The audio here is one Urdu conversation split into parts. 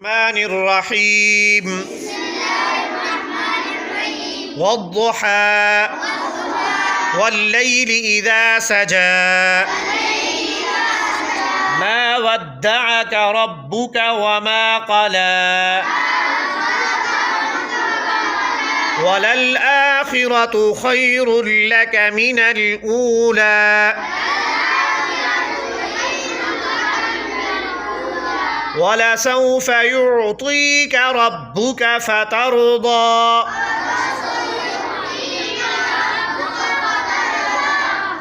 الرحمن الرحيم والضحى والليل إذا سجى ما ودعك ربك وما قلى وللآخرة خير لك من الأولى ولسوف يعطيك ربك فترضى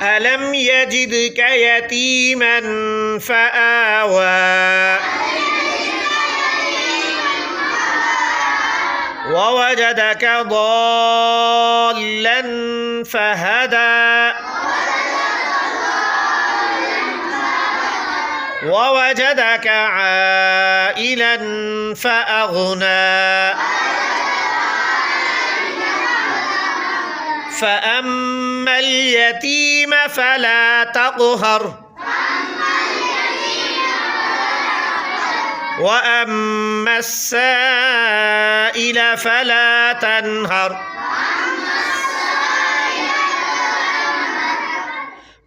ألم يجدك يتيما فآوى ووجدك ضالا فهدى ووجدك عائلا فأغنى فأما اليتيم فلا تقهر وأما السائل فلا تنهر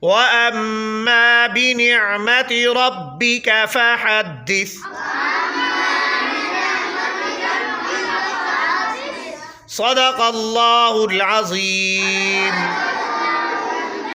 وأما بنعمة ربك فحدث صدق الله العظيم.